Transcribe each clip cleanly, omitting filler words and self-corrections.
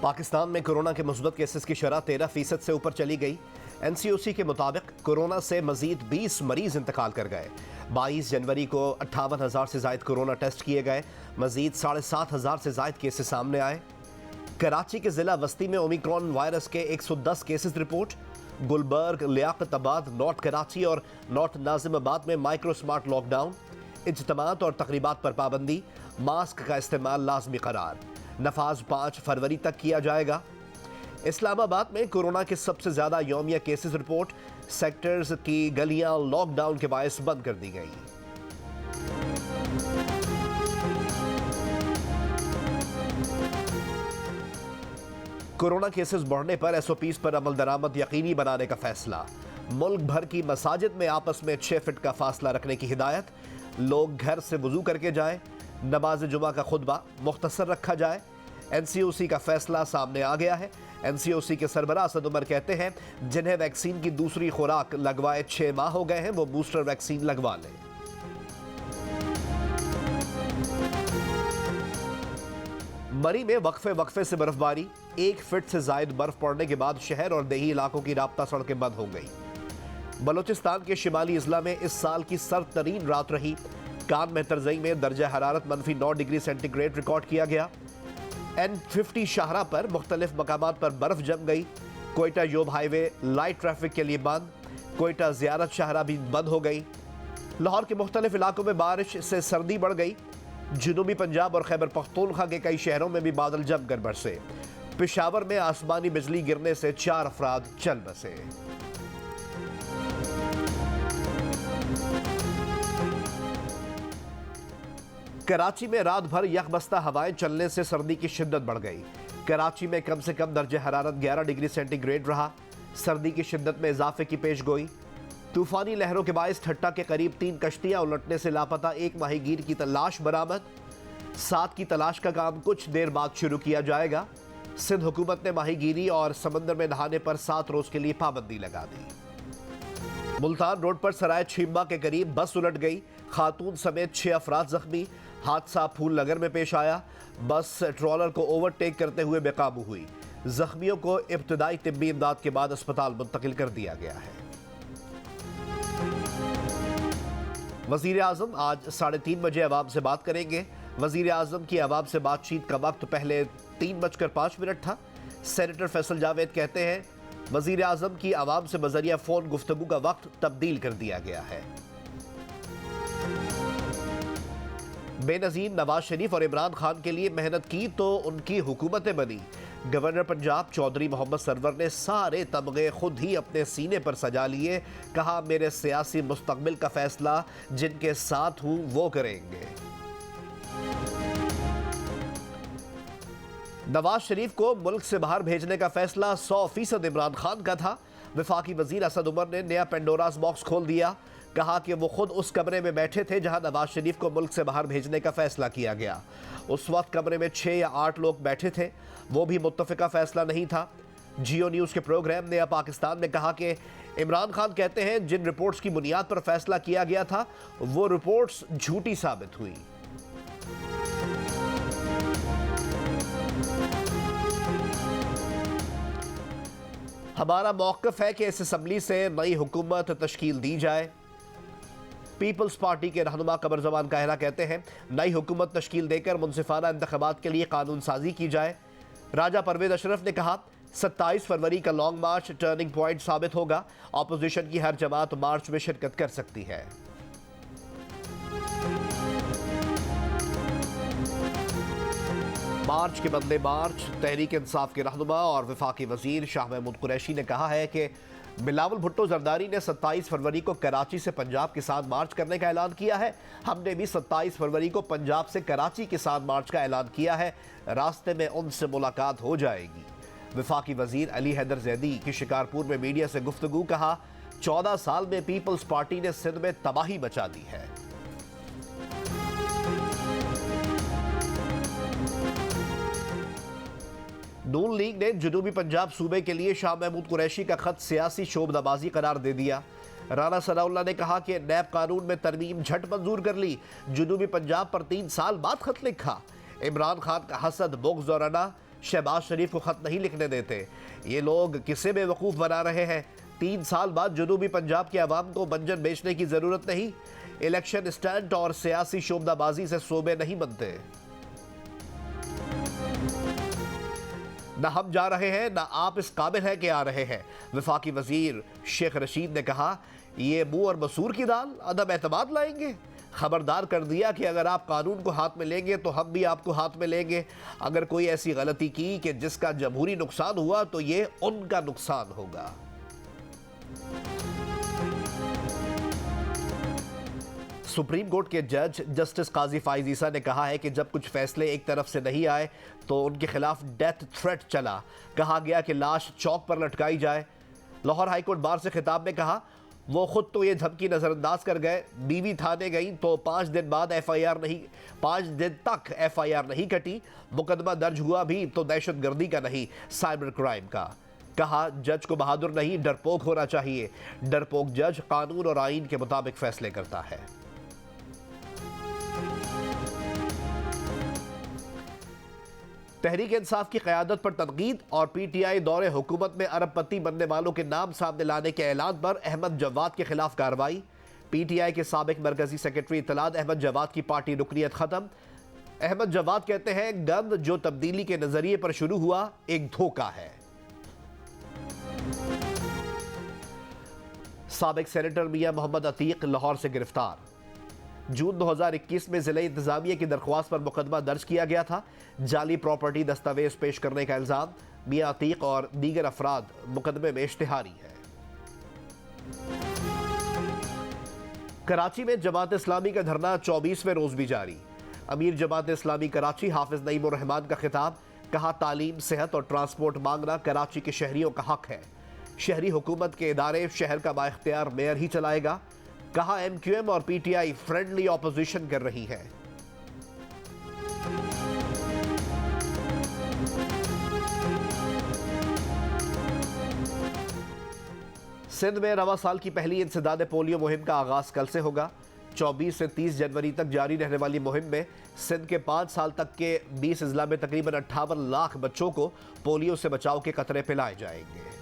पाकिस्तान में कोरोना के मुस्बत केसेस की शरह 13% से ऊपर चली गई। एनसीओसी के मुताबिक कोरोना से मजीद 20 मरीज इंतकाल कर गए। 22 जनवरी को 58,000 से जायद कोरोना टेस्ट किए गए। मजीद 7,500 से जायद केसेस सामने आए। कराची के जिला वस्ती में ओमिक्रॉन वायरस के 110 cases report. Gulberg, Liaquatabad, north Karachi और नॉर्थ नाजिमाबाद में माइक्रो स्मार्ट लॉकडाउन। इज्तिमात और तकरीबात पर पाबंदी। मास्क का इस्तेमाल लाजमी करार। नफाज 5 फरवरी तक किया जाएगा। इस्लामाबाद में कोरोना के सबसे ज्यादा यौमिया केसेस रिपोर्ट। सेक्टर्स की गलियां लॉकडाउन के बायस बंद कर दी गई। कोरोना केसेस बढ़ने पर एसओपीज पर अमल दरामद यकीनी बनाने का फैसला। मुल्क भर की मसाजिद में आपस में 6 फीट का फासला रखने की हिदायत। लोग घर से वजू करके जाएं। नमाज जुमा का खुतबा मुख्तसर रखा जाए। एनसीओसी का फैसला सामने आ गया है। एनसीओसी के सरबराह असद उमर कहते हैं, जिन्हें वैक्सीन की दूसरी खुराक लगवाए 6 माह हो गए हैं, वो बूस्टर वैक्सीन लगवा लें। मरी में वक्फे से बर्फबारी। 1 फीट से जायद बर्फ पड़ने के बाद शहर और देही इलाकों की राब्ता सड़कें बंद हो गई। बलोचिस्तान के शिमाली इजला में इस साल की सर्द तरीन रात रही। कान मेहतरजई में दर्जा हरारत -9 डिग्री सेंटीग्रेड रिकॉर्ड किया गया। N50 शाहरा पर मुख्तलिफ मकामात पर बर्फ जम गई। कोयटा योब हाईवे लाइट ट्रैफिक के लिए बंद। कोयटा जियारत शाहरा भी बंद हो गई। लाहौर के मुख्तलिफ इलाकों में बारिश से सर्दी बढ़ गई। जुनूबी पंजाब और खैबर पख्तूनख्वा के कई शहरों में भी बादल जमकर बरसे। पेशावर में आसमानी बिजली गिरने से 4 अफराद चल बसे। कराची में रात भर यकबस्ता हवाएं चलने से सर्दी की शिद्दत बढ़ गई। कराची में कम से कम दर्जा हरारत 11 डिग्री सेंटीग्रेड रहा। सर्दी की शिद्दत में इजाफे की पेशगोई। तूफानी लहरों के बायस ठट्टा के करीब 3 कश्तियां उलटने से लापता 1 माहीगीर की तलाश बरामद। 7 की तलाश का काम कुछ देर बाद शुरू किया जाएगा। सिंध हुकूमत ने माहीगीरी और समंदर में नहाने पर 7 रोज के लिए पाबंदी लगा दी। मुल्तान रोड पर सराय छीम्बा के करीब बस उलट गई। खातून समेत 6 अफराद जख्मी। हादसा फूल नगर में पेश आया। बस ट्रॉलर को ओवरटेक करते हुए बेकाबू हुई। जख्मियों को इब्तदाई तिब्बी इमदाद के बाद अस्पताल मुंतकिल कर दिया गया है। वजीर आजम आज 3:30 बजे अवाम से बात करेंगे। वजीर आजम की अवाम से बातचीत का वक्त पहले 3:05 था। सेनेटर फैसल जावेद कहते हैं, वजीर आजम की अवाम से बजरिया फोन गुफ्तगू का वक्त तब्दील कर दिया गया है। बेनजीर नवाज शरीफ और इमरान खान के लिए मेहनत की तो उनकी हुकूमतें बनी। गवर्नर पंजाब चौधरी मोहम्मद सरवर ने सारे तमगे खुद ही अपने सीने पर सजा लिए। कहा, मेरे सियासी मुस्तकबिल का फैसला जिनके साथ हूं वो करेंगे। नवाज शरीफ को मुल्क से बाहर भेजने का फैसला 100% इमरान खान का था। वफाकी वजीर असद उमर ने नया पेंडोरास बॉक्स खोल दिया। कहा कि वो खुद उस कमरे में बैठे थे जहां नवाज शरीफ को मुल्क से बाहर भेजने का फैसला किया गया। उस वक्त कमरे में 6 या 8 लोग बैठे थे। वो भी मुत्तफिका फैसला नहीं था। जियो न्यूज़ के प्रोग्राम नया पाकिस्तान में कहा कि इमरान खान कहते हैं, जिन रिपोर्ट्स की बुनियाद पर फैसला किया गया था वो रिपोर्ट्स झूठी साबित हुई। हमारा मौक़िफ़ है कि इस असम्बली से नई हुकूमत तश्कील दी जाए। पीपल्स पार्टी के रहनुमा कमर जमान काहिरा कहते हैं, नई हुकूमत तश्कील देकर मुनसिफाना इंतखाबात के लिए कानून साजी की जाए। राजा परवेज अशरफ ने कहा, 27 फरवरी का लॉन्ग मार्च टर्निंग पॉइंट साबित होगा। ऑपोजिशन की हर जमात मार्च में शिरकत कर सकती है। मार्च के बदले मार्च। तहरीक इंसाफ के रहनुमा और वफाकी वजीर शाह महमूद कुरैशी ने कहा है कि बिलावल भुट्टो जरदारी ने 27 फरवरी को कराची से पंजाब के साथ मार्च करने का ऐलान किया है। हमने भी 27 फरवरी को पंजाब से कराची के साथ मार्च का ऐलान किया है। रास्ते में उनसे मुलाकात हो जाएगी। वफाकी वजीर अली हैदर जैदी की शिकारपुर में मीडिया से गुफ्तगू। कहा, 14 साल में पीपल्स पार्टी ने सिंध में तबाही मचा दी है। नून लीग ने जनूबी पंजाब सूबे के लिए शाह महमूद कुरैशी का खत सियासी शोबदाबाजी करार दे दिया। राना सनाउल्लाह ने कहा कि नैब कानून में तरमीम झट मंजूर कर ली। जनूबी पंजाब पर 3 साल बाद खत लिखा। इमरान खान का हसद, बुग़्ज़ और अना शहबाज शरीफ को खत नहीं लिखने देते। ये लोग किसे बेवकूफ़ बना रहे हैं। 3 साल बाद जनूबी पंजाब के अवाम को मंजन बेचने की ज़रूरत नहीं। इलेक्शन स्टंट और सियासी शोबदाबाजी से सूबे नहीं बनते। न हम जा रहे हैं, न आप इस काबिल हैं कि आ रहे हैं। वफाकी वजीर शेख रशीद ने कहा, ये मुंह और मसूर की दाल अदब एतमाद लाएंगे। खबरदार कर दिया कि अगर आप कानून को हाथ में लेंगे तो हम भी आपको हाथ में लेंगे। अगर कोई ऐसी गलती की कि जिसका जमहूरी नुकसान हुआ तो ये उनका नुकसान होगा। सुप्रीम कोर्ट के जज जस्टिस काजी फाइज ईसा ने कहा है कि जब कुछ फैसले एक तरफ से नहीं आए तो उनके खिलाफ डेथ थ्रेट चला। कहा गया कि लाश चौक पर लटकाई जाए। लाहौर हाईकोर्ट बार से खिताब में कहा, वो खुद तो ये धमकी नजरअंदाज कर गए। बीवी थाने गई तो 5 दिन बाद पाँच दिन तक FIR नहीं कटी। मुकदमा दर्ज हुआ भी तो दहशतगर्दी का नहीं, साइबर क्राइम का। कहा, जज को बहादुर नहीं डरपोक होना चाहिए। डरपोक जज कानून और आईन के मुताबिक फैसले करता है। तहरीक इंसाफ की क़यादत पर तनकीद और PTI दौरे हुकूमत में अरबपति बनने वालों के नाम सामने लाने के ऐलान पर अहमद जवाद के खिलाफ कार्रवाई। PTI के साबिक मरकजी सेक्रेटरी इत्तलात अहमद जवाद की पार्टी रुकनियत खत्म। अहमद जवाद कहते हैं, गंद जो तब्दीली के नजरिए पर शुरू हुआ एक धोखा है। साबिक सेनेटर मियां मोहम्मद अतीक लाहौर से गिरफ्तार। जून 2021 में जिले इंतजामिया की दरख्वास्त पर मुकदमा दर्ज किया गया था। जाली प्रॉपर्टी दस्तावेज पेश करने का इल्जाम। मियां अतीक और दीगर अफराद मुकदमे में इश्तिहारी है। कराची में जमात इस्लामी का धरना 24वें रोज भी जारी। अमीर जमात इस्लामी कराची हाफिज नईमुर रहमान का खिताब। कहा, तालीम, सेहत और ट्रांसपोर्ट मांगना कराची के शहरियों का हक है। शहरी हुकूमत के इदारे शहर का बाइख्तियार मेयर ही चलाएगा। कहा, MQM और PTI फ्रेंडली ऑपोजिशन कर रही है। सिंध में रवा साल की पहली इंसदाद पोलियो मुहिम का आगाज कल से होगा। 24 से 30 जनवरी तक जारी रहने वाली मुहिम में सिंध के 5 साल तक के 20 अजला में तकरीबन 58 लाख बच्चों को पोलियो से बचाव के कतरे पिलाए जाएंगे।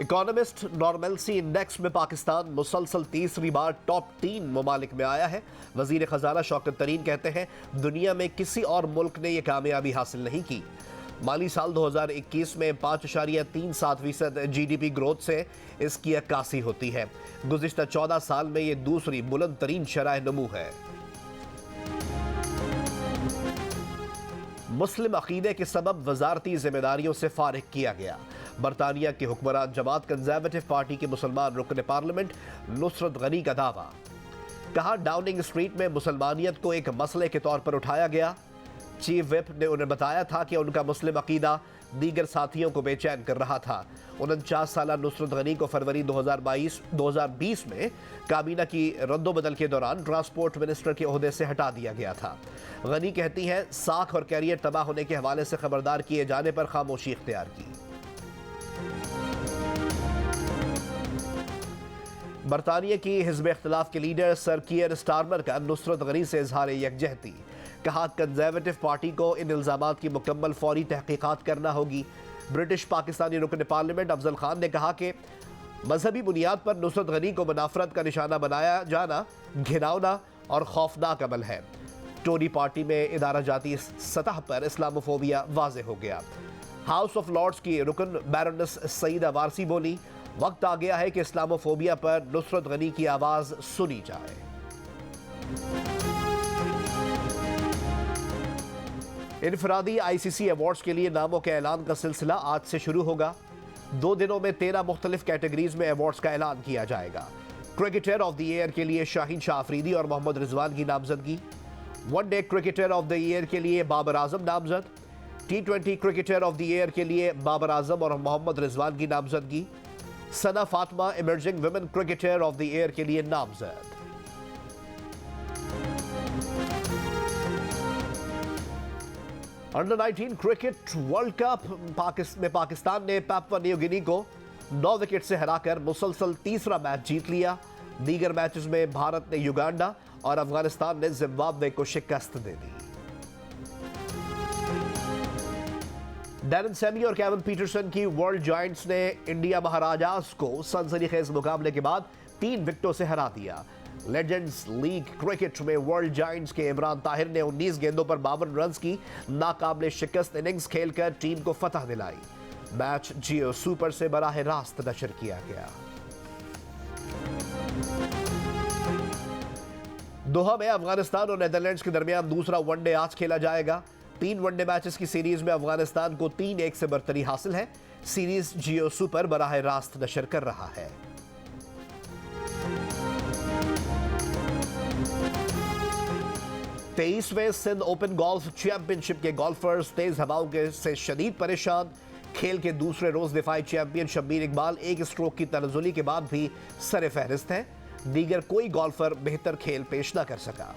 इकोनॉमिस्ट नॉर्मलसी इंडेक्स में पाकिस्तान मुसलसल तीसरी बार टॉप 3 ममालिक में आया है। वजीर खजाना शौकत तरीन कहते हैं, दुनिया में किसी और मुल्क ने यह कामयाबी हासिल नहीं की। माली साल 2021 में 5.37% GDP ग्रोथ से इसकी अक्कासी होती है। गुज़िश्ता 14 साल में यह दूसरी बुलंद तरीन शरह नमू है। मुस्लिम अकीदे के सबब वजारती जिम्मेदारियों से फारिग किया गया। बरतानिया के हुक्मरान जमात कंजर्वेटिव पार्टी के मुसलमान रुकन पार्लियामेंट नुसरत गनी का दावा। कहा, डाउनिंग स्ट्रीट में मुसलमानियत को एक मसले के तौर पर उठाया गया। चीफ विप ने उन्हें बताया था कि उनका मुस्लिम अकीदा दीगर साथियों को बेचैन कर रहा था। 49 साल नुसरत गनी को फरवरी 2020 में काबीना की रद्दोबदल के दौरान ट्रांसपोर्ट मिनिस्टर के ओहदे से हटा दिया गया था। गनी कहती हैं, साख और कैरियर तबाह होने के हवाले से खबरदार किए जाने पर खामोशी इख्तियार की। बरतानिया की हिज़्ब इख्तिलाफ के लीडर सर कियर स्टारमर का नुसरत गनी से इजहार यकजहती। कहा, कंजर्वेटिव पार्टी को इन इल्जामात की मुकम्मल फौरी तहकीकात करना होगी। ब्रिटिश पाकिस्तानी रुकन पार्लियामेंट अफजल खान ने कहा कि मजहबी बुनियाद पर नुसरत गनी को मुनाफरत का निशाना बनाया जाना घिनौना और खौफनाक अमल है। टोरी पार्टी में इदारा जाती सतह पर इस्लामोफोबिया वाज़े हो गया। हाउस ऑफ लॉर्ड्स की रुकन बैरोनेस सईदा वारसी बोली, वक्त आ गया है कि इस्लामोफोबिया पर नुसरत गनी की आवाज सुनी जाए। इनफरादी ICC अवार्ड्स के लिए नामों के ऐलान का सिलसिला आज से शुरू होगा। 2 दिनों में 13 मुख्तलिफ कैटेगरीज में अवार्ड्स का ऐलान किया जाएगा। क्रिकेटर ऑफ द ईयर के लिए शाहीन शाह अफरीदी और मोहम्मद रिजवान की नामजदगी। One day cricketer of the year के लिए बाबर आजम नामजद। T20 cricketer of the year के लिए बाबर आजम और मोहम्मद रिजवान की नामजदगी। Sana Fatima emerging women cricketer of the year के लिए नामजद। अंडर 19 क्रिकेट वर्ल्ड कप में पाकिस्तान ने पापुआ न्यू गिनी को 9 विकेट से हराकर मुसलसल तीसरा मैच जीत लिया। दीगर मैचेस में भारत ने युगांडा और अफगानिस्तान ने जिम्बाब्वे को शिकस्त दे दी। डैरेन सैमी और केविन पीटरसन की वर्ल्ड जायंट्स ने इंडिया महाराजास को सनसनीखेज मुकाबले के बाद 3 विकेटों से हरा दिया। लेजेंड्स लीग क्रिकेट में वर्ल्ड जायंट्स के इमरान ताहिर ने 19 गेंदों पर 52 रन की नाकाबिले शिकस्त इनिंग्स खेलकर टीम को फतह दिलाई। मैच जियो सुपर से बराह रास्त नशर किया गया। दोहा में अफगानिस्तान और नेदरलैंड्स के दरमियान दूसरा वनडे आज खेला जाएगा। 3 वनडे मैचेस की सीरीज में अफगानिस्तान को 3-1 से बरतरी हासिल है। सीरीज जियो सुपर बराह रास्त नशर कर रहा है। तेईसवें सिंध ओपन गोल्फ चैंपियनशिप के गोल्फर्स तेज हवाओं से शदीद परेशान। खेल के दूसरे रोज दिफाई चैंपियन शब्बीर इकबाल 1 स्ट्रोक की तनज़ुली के बाद भी सरे फहरिस्त है। दीगर कोई गोल्फर बेहतर खेल पेश न कर सका।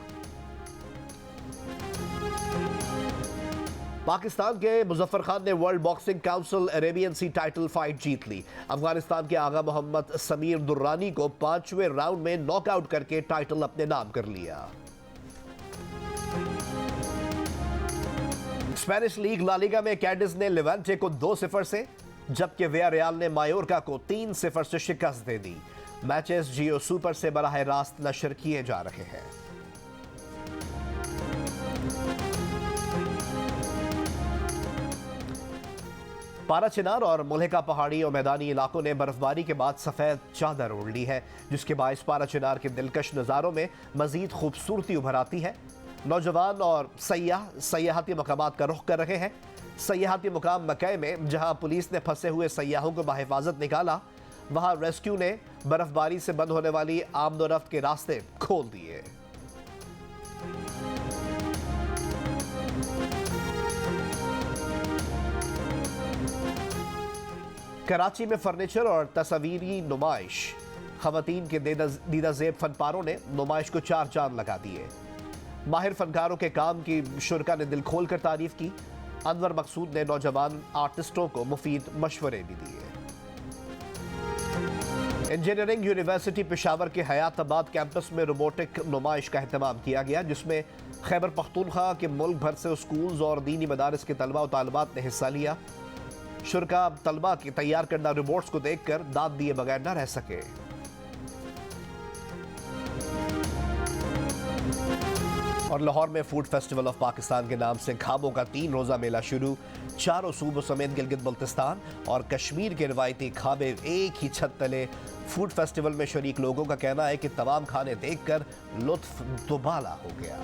पाकिस्तान के मुजफ्फर खान ने वर्ल्ड बॉक्सिंग काउंसिल अरेबियन सी टाइटल फाइट जीत ली। अफगानिस्तान के आगा मोहम्मद समीर दुर्रानी को 5वें राउंड में नॉकआउट करके टाइटल अपने नाम कर लिया। स्पेनिश लीग ला लीगा में कैडिज ने लेवेंटे को 2-0 से, जबकि वियारियल ने मायोर्का को 3-0 से शिकस्त दे दी। मैचेस जियो सुपर से बराह रास्त नशर किए जा रहे हैं। पाराचिनार और मुल्हिका पहाड़ी और मैदानी इलाकों ने बर्फबारी के बाद सफेद चादर ओढ़ ली है, जिसके बायस पाराचिनार के दिलकश नज़ारों में मजीद खूबसूरती उभर आती है। नौजवान और सयाह सयाहती मकामात का रुख कर रहे हैं। सयाहती मुकाम मकई में जहां पुलिस ने फंसे हुए सयाहों को बाहिफाजत निकाला, वहां रेस्क्यू ने बर्फबारी से बंद होने वाली आमदोरफ्त के रास्ते खोल दिए। कराची में फर्नीचर और तस्वीरी नुमाइश। खवातीन के दीदाजेब फनपारों ने नुमाइश को 4 चांद लगा दिए। माहिर फनकारों के काम की शुरका ने दिल खोल कर तारीफ की। अनवर मकसूद ने नौजवान आर्टिस्टों को मुफीद मशवरे भी दिए। इंजीनियरिंग यूनिवर्सिटी पेशावर के हयाताबाद कैंपस में रोबोटिक नुमाइश का एहतमाम किया गया, जिसमें खैबर पख्तूनख्वा के मुल्क भर से स्कूल्स और दीनी मदारिस के तलबा और तालिबात ने हिस्सा लिया। शुरका तलबा के तैयार करना रोबोट्स को देखकर दाद दिए बगैर न रह सके। और लाहौर में फूड फेस्टिवल ऑफ पाकिस्तान के नाम से खाबों का 3 रोजा मेला शुरू। चारों सूबों समेत गिलगित बल्तिस्तान और कश्मीर के रिवायती खाबे एक ही छत तले। फूड फेस्टिवल में शरीक लोगों का कहना है कि तमाम खाने देखकर लुत्फ दुबाला हो गया।